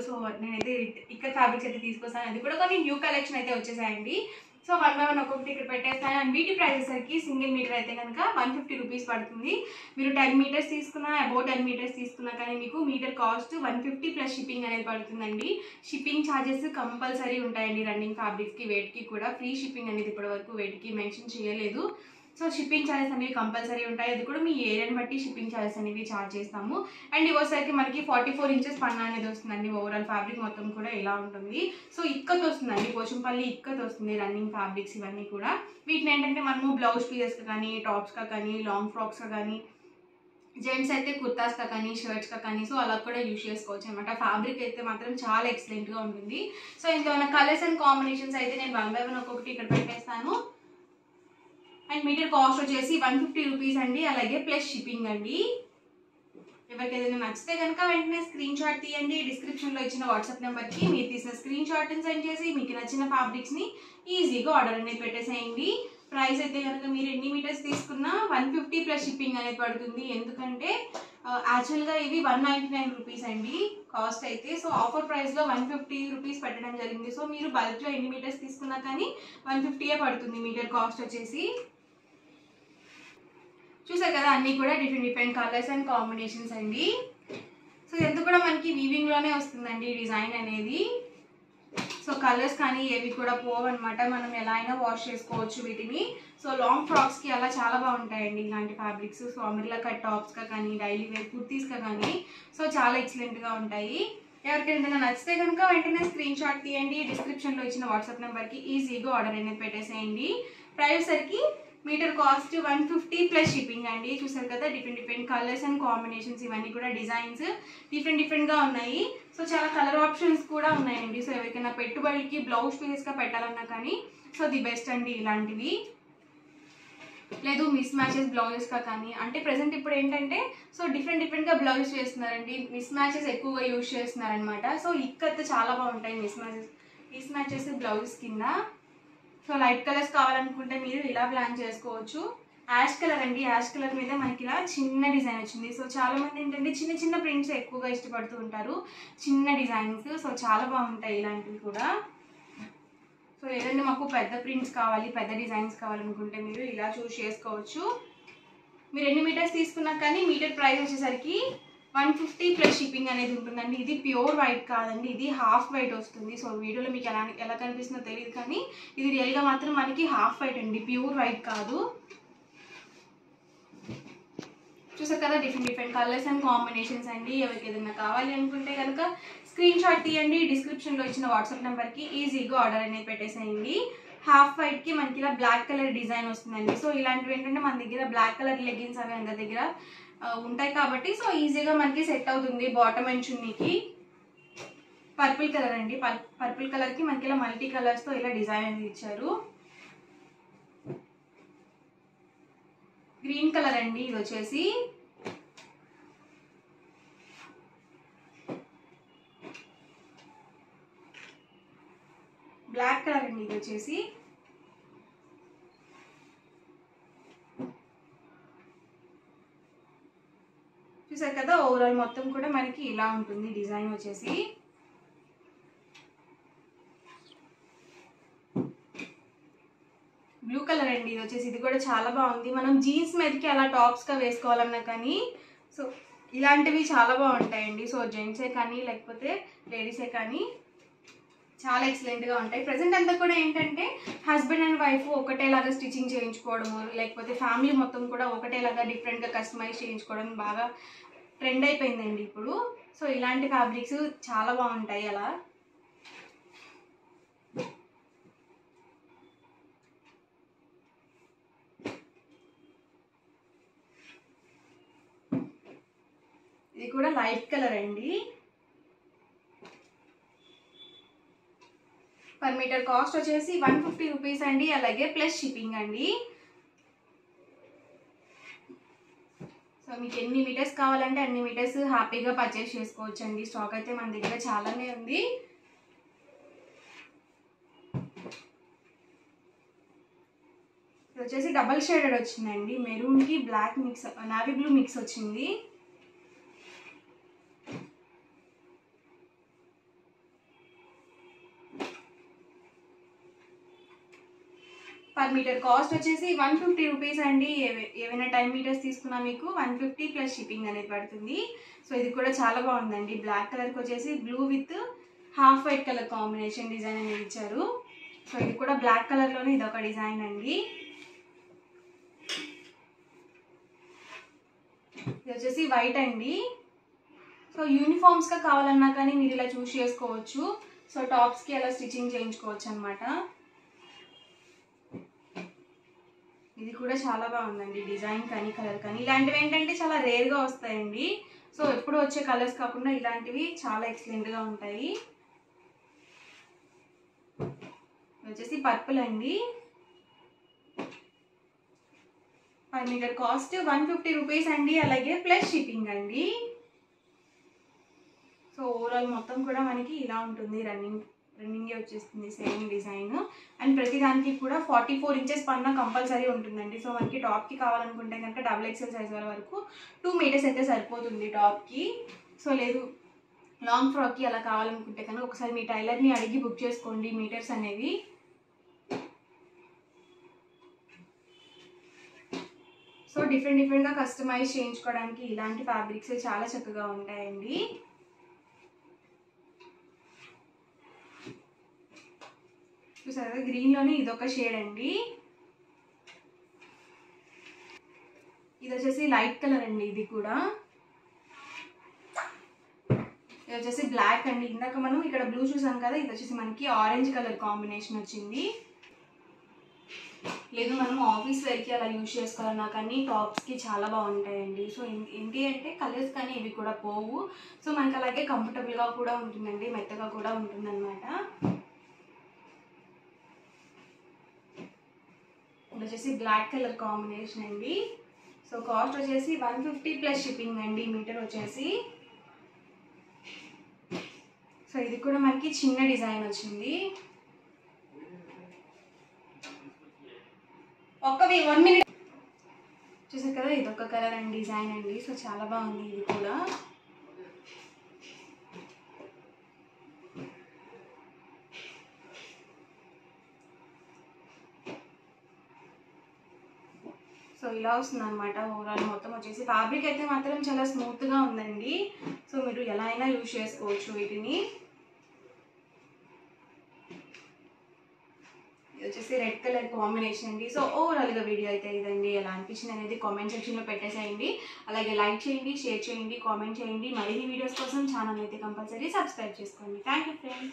So నేనైతే ఇక్కడ fabrics అయితే తీసుకొస్తాను. అది కూడా కొన్ని న్యూ కలెక్షన్ అయితే వచ్చేసాయండి. సో 1 by 1 ఒక్కొక్కటి ఇక్కడ పెట్టేస్తాను. అండ్ వీటి ప్రైసెస్ సరికి సింగిల్ మీటర్ అయితే కనుక 150 రూపీస్ పడుతుంది. మీరు 10 మీటర్స్ తీసుకున్నా, అబౌట్ 10 మీటర్స్ తీసుకున్నా కానీ మీకు మీటర్ కాస్ట్ 150 ప్లస్ షిప్పింగ్ అనేది పడుతుందండి. షిప్పింగ్ ఛార్జెస్ కంపల్సరీ ఉంటాయండి రన్నింగ్ ఫ్యాబ్రిక్స్కి, వెయిట్కి కూడా. ఫ్రీ షిప్పింగ్ అనేది ఇప్పటివరకు వెయిట్కి మెన్షన్ చేయలేదు. సో షిప్పింగ్ ఛార్జెస్ అనేవి కంపల్సరీ ఉంటాయి. అది కూడా మీ ఏరియాని బట్టి షిప్పింగ్ ఛార్జెస్ అనేవి ఛార్జ్ చేస్తాము. అండ్ ఇవోసరికి మనకి 44 ఇంచెస్ పన్నా అనేది వస్తుందండి. ఓవరాల్ ఫ్యాబ్రిక్ మొత్తం కూడా ఇలా ఉంటుంది. సో ఇక్కత్ వస్తుందండి, పోచంపల్లి ఇక్కత్ వస్తుంది రన్నింగ్ ఫ్యాబ్రిక్స్ ఇవన్నీ కూడా. వీటిని ఏంటంటే మనము బ్లౌజ్ పీసెస్గా కానీ, టాప్స్గా కానీ, లాంగ్ ఫ్రాక్స్గా కానీ, జెంట్స్ అయితే కుర్తాస్గా కానీ, షర్ట్స్గా కానీ సో అలా కూడా యూజ్ చేసుకోవచ్చు అనమాట. ఫ్యాబ్రిక్ అయితే మాత్రం చాలా ఎక్సలెంట్గా ఉంటుంది. సో ఇందులో ఉన్న కలర్స్ అండ్ కాంబినేషన్స్ అయితే నేను 1 by 1 ఒక్కొక్కటి ఇక్కడ పెట్టేస్తాను. అండ్ మీటర్ కాస్ట్ వచ్చేసి 150 రూపీస్ అండి, అలాగే ప్లస్ షిప్పింగ్ అండి. ఎవరికి ఏదైనా నచ్చితే కనుక వెంటనే స్క్రీన్ షాట్ తీయండి. డిస్క్రిప్షన్లో ఇచ్చిన వాట్సాప్ నెంబర్కి మీరు తీసిన స్క్రీన్ షాట్ని సెండ్ చేసి మీకు నచ్చిన ఫ్యాబ్రిక్స్ని ఈజీగా ఆర్డర్ అనేది పెట్టేసేయండి. ప్రైస్ అయితే కనుక మీరు ఎన్ని మీటర్స్ తీసుకున్నా 150 ప్లస్ షిప్పింగ్ అనేది పడుతుంది. ఎందుకంటే యాక్చువల్గా ఇవి 199 రూపీస్ అండి కాస్ట్ అయితే. సో ఆఫర్ ప్రైస్లో 150 రూపీస్ పెట్టడం జరిగింది. సో మీరు బల్క్లో ఎన్ని మీటర్స్ తీసుకున్నా కానీ 150 పడుతుంది మీటర్ కాస్ట్ వచ్చేసి. చూసారు కదా అన్నీ కూడా డిఫరెంట్ కలర్స్ అండ్ కాంబినేషన్స్ అండి. సో ఎంత కూడా మనకి వీవింగ్లోనే వస్తుందండి డిజైన్ అనేది. సో కలర్స్ కానీ ఏవి కూడా పోవన్నమాట, మనం ఎలా అయినా వాష్ చేసుకోవచ్చు వీటిని. సో లాంగ్ ఫ్రాక్స్కి అలా చాలా బాగుంటాయండి ఇలాంటి ఫ్యాబ్రిక్స్. సో అమ్రిల్లా కట్ టాప్స్గా కానీ, డైలీ వేర్ కుర్తీస్గా కానీ సో చాలా ఎక్సలెంట్గా ఉంటాయి. ఎవరికైనా నచ్చితే కనుక వెంటనే స్క్రీన్ షాట్ తీయండి. డిస్క్రిప్షన్లో ఇచ్చిన వాట్సాప్ నెంబర్కి ఈజీగా ఆర్డర్ అనేది పెట్టేసేయండి. ప్రైస్ సరికి మీటర్ కాస్ట్ 150 ప్లస్ షిప్పింగ్ అండి. చూసారు కదా డిఫరెంట్ కలర్స్ అండ్ కాంబినేషన్స్, ఇవన్నీ కూడా డిజైన్స్ డిఫరెంట్గా ఉన్నాయి. సో చాలా కలర్ ఆప్షన్స్ కూడా ఉన్నాయండి. సో ఎవరికైనా పెట్టుబడికి బ్లౌజ్ పీసెస్గా పెట్టాలన్నా కానీ సో ది బెస్ట్ అండి ఇలాంటివి. లేదు మిస్ మ్యాచెస్ బ్లౌజెస్గా కానీ, అంటే ప్రెసెంట్ ఇప్పుడు ఏంటంటే సో డిఫరెంట్గా బ్లౌజెస్ చేస్తున్నారండి. మిస్ మ్యాచెస్ ఎక్కువగా యూజ్ చేస్తున్నారనమాట. సో ఇక్కత్ చాలా బాగుంటాయి మిస్ మ్యాచెస్ బ్లౌజెస్ కింద. సో లైట్ కలర్స్ కావాలనుకుంటే మీరు ఇలా ప్లాన్ చేసుకోవచ్చు. యాష్ కలర్ అండి, యాష్ కలర్ మీద మనకి ఇలా చిన్న డిజైన్ వచ్చింది. సో చాలా మంది ఏంటంటే చిన్న ప్రింట్స్ ఎక్కువగా ఇష్టపడుతూ ఉంటారు, చిన్న డిజైన్స్. సో చాలా బాగుంటాయి ఇలాంటివి కూడా. సో ఏదైనా మాకు పెద్ద ప్రింట్స్ కావాలి, పెద్ద డిజైన్స్ కావాలనుకుంటే మీరు ఇలా చూస్ చేసుకోవచ్చు. మీరు ఎన్ని మీటర్స్ తీసుకున్నా కానీ మీటర్ ప్రైస్ వచ్చేసరికి 150 ప్లస్ షిప్పింగ్ అనేది ఉంటుందండి. ఇది ప్యూర్ వైట్ కాదండి, ఇది హాఫ్ వైట్ వస్తుంది. సో వీడియోలో మీకు ఎలా కనిపిస్తుందో తెలియదు కానీ ఇది రియల్గా మాత్రం మనకి హాఫ్ వైట్ అండి, ప్యూర్ వైట్ కాదు. చూసారు కదా డిఫరెంట్ కలర్స్ అండ్ కాంబినేషన్స్ అండి. ఎవరికి ఏదైనా కావాలి అనుకుంటే కనుక స్క్రీన్ షాట్ తీయండి. డిస్క్రిప్షన్లో ఇచ్చిన వాట్సాప్ నెంబర్కి ఈజీగా ఆర్డర్ అనేది పెట్టేసేయండి. హాఫ్ వైట్కి మనకి ఇలా బ్లాక్ కలర్ డిజైన్ వస్తుందండి. సో ఇలాంటివి ఏంటంటే మన దగ్గర బ్లాక్ కలర్ లెగ్గిన్స్ అవి అందరి దగ్గర ఉంటాయి కాబట్టి సో ఈజీగా మనకి సెట్ అవుతుంది. బాటమ్ అండ్ చున్నీకి పర్పుల్ కలర్ అండి, పర్పుల్ కలర్కి మనకి ఇలా మల్టీ కలర్స్తో ఇలా డిజైన్ అనేది ఇచ్చారు. గ్రీన్ కలర్ అండి ఇది వచ్చేసి. బ్లాక్ కలర్ అండి ఇది వచ్చేసి. చూసారు కదా ఓవరాల్ మొత్తం కూడా మనకి ఇలా ఉంటుంది డిజైన్ వచ్చేసి. బ్లూ కలర్ అండి ఇది వచ్చేసి. ఇది కూడా చాలా బాగుంది. మనం జీన్స్ మీదకి అలా టాప్స్గా వేసుకోవాలన్నా కానీ సో ఇలాంటివి చాలా బాగుంటాయండి. సో జెంట్సే కానీ లేకపోతే లేడీసే కానీ చాలా ఎక్సలెంట్గా ఉంటాయి. ప్రజెంట్ అంతా కూడా ఏంటంటే హస్బెండ్ అండ్ వైఫ్ ఒకటేలాగా స్టిచ్చింగ్ చేయించుకోవడము, లేకపోతే ఫ్యామిలీ మొత్తం కూడా ఒకటేలాగా డిఫరెంట్గా కస్టమైజ్ చేయించుకోవడం బాగా ట్రెండ్ అయిపోయిందండి ఇప్పుడు. సో ఇలాంటి ఫ్యాబ్రిక్స్ చాలా బాగుంటాయి అలా. ఇది కూడా లైట్ కలర్ అండి. పర్ మీటర్ కాస్ట్ వచ్చేసి 150 రూపీస్ అండి, అలాగే ప్లస్ షిప్పింగ్ అండి. సో మీకు ఎన్ని మీటర్స్ కావాలంటే అన్ని మీటర్స్ హ్యాపీగా పర్చేస్ చేసుకోవచ్చు అండి. స్టాక్ అయితే మన దగ్గర చాలానే ఉంది. ఇది వచ్చేసి డబల్ షేడెడ్ వచ్చిందండి, మెరూన్కి black mix, navy blue mix వచ్చింది. పర్ మీటర్ కాస్ట్ వచ్చేసి 150 రూపీస్ అండి. ఏవైనా 10 మీటర్స్ తీసుకున్నా మీకు 150 ప్లస్ షిప్పింగ్ అనేది పడుతుంది. సో ఇది కూడా చాలా బాగుందండి. బ్లాక్ కలర్కి వచ్చేసి blue with half white colour combination design అనేది ఇచ్చారు. సో ఇది కూడా బ్లాక్ కలర్లోనే ఇది ఒక డిజైన్ అండి. ఇది వచ్చేసి వైట్ అండి. సో యూనిఫామ్స్గా కావాలన్నా కానీ మీరు ఇలా చూస్ చేసుకోవచ్చు. సో టాప్స్కి అలా స్టిచ్చింగ్ చేయించుకోవచ్చు అనమాట. ఇది కూడా చాలా బాగుందండి. డిజైన్ కానీ కలర్ కానీ ఇలాంటివి ఏంటంటే చాలా రేర్గా వస్తాయండి. సో ఎప్పుడు వచ్చే కలర్స్ కాకుండా ఇలాంటివి చాలా ఎక్సలెంట్గా ఉంటాయి. వచ్చేసి పర్పుల్ అండి. పర్ మీటర్ కాస్ట్ 150 రూపీస్ అండి. అలాగే ప్లస్ షిప్పింగ్ అండి. సో ఓవరాల్ మొత్తం కూడా మనకి ఇలా ఉంటుంది. రన్నింగే వచ్చేస్తుంది సేమ్ డిజైన్. అండ్ ప్రతి దానికి కూడా 44 ఇంచెస్ పైన కంపల్సరీ ఉంటుందండి. సో మనకి టాప్కి కావాలనుకుంటే కనుక XXL సైజ్ వరకు 2 మీటర్స్ అయితే సరిపోతుంది టాప్కి. సో లేదు లాంగ్ ఫ్రాక్కి అలా కావాలనుకుంటే కనుక ఒకసారి మీ టైలర్ని అడిగి బుక్ చేసుకోండి మీటర్స్ అనేవి. సో డిఫరెంట్గా కస్టమైజ్ చేయించుకోవడానికి ఇలాంటి ఫ్యాబ్రిక్స్ చాలా చక్కగా ఉంటాయండి. చూసారా గ్రీన్లోనే ఇదొక షేడ్ అండి. ఇది వచ్చేసి లైట్ కలర్ అండి. ఇది కూడా ఇది వచ్చేసి బ్లాక్ అండి. ఇందాక మనం ఇక్కడ బ్లూ చూసాం కదా, ఇది వచ్చేసి మనకి ఆరెంజ్ కలర్ కాంబినేషన్ వచ్చింది. లేదు మనం ఆఫీస్ వేర్కి అలా యూజ్ చేసుకోవాలన్నా కానీ టాప్స్కి చాలా బాగుంటాయండి. సో ఏంటి అంటే కలర్స్ కానీ ఇవి కూడా పోవు. సో మనకి అలాగే కంఫర్టబుల్గా కూడా ఉంటుందండి, మెత్తగా కూడా ఉంటుందన్నమాట. ఇది వచ్చేసి బ్లాక్ కలర్ కాంబినేషన్ అండి. సో కాస్ట్ వచ్చేసి 150 ప్లస్ షిప్పింగ్ అండి మీటర్ వచ్చేసి. సో ఇది కూడా మనకి చిన్న డిజైన్ వచ్చింది. ఒక 1 మినిట్ చూసారు కదా, ఇదొక కలర్ అండ్ డిజైన్ అండి. సో చాలా బాగుంది ఇది కూడా. సో ఇలా వస్తుంది అనమాట. ఓవరాల్ మొత్తం వచ్చేసి ఫ్యాబ్రిక్ అయితే మాత్రం చాలా స్మూత్గా ఉందండి. సో మీరు ఎలా అయినా యూజ్ చేసుకోవచ్చు వీటిని. ఇది వచ్చేసి రెడ్ కలర్ కాంబినేషన్ అండి. సో ఓవరాల్గా వీడియో అయితే ఇదండి. ఎలా అనిపించింది అనేది కామెంట్ సెక్షన్లో పెట్టేసేయండి. అలాగే లైక్ చేయండి, షేర్ చేయండి, కామెంట్ చేయండి. మరిన్ని వీడియోస్ కోసం ఛానల్ అయితే కంపల్సరీ సబ్స్క్రైబ్ చేసుకోండి. Thank you friends.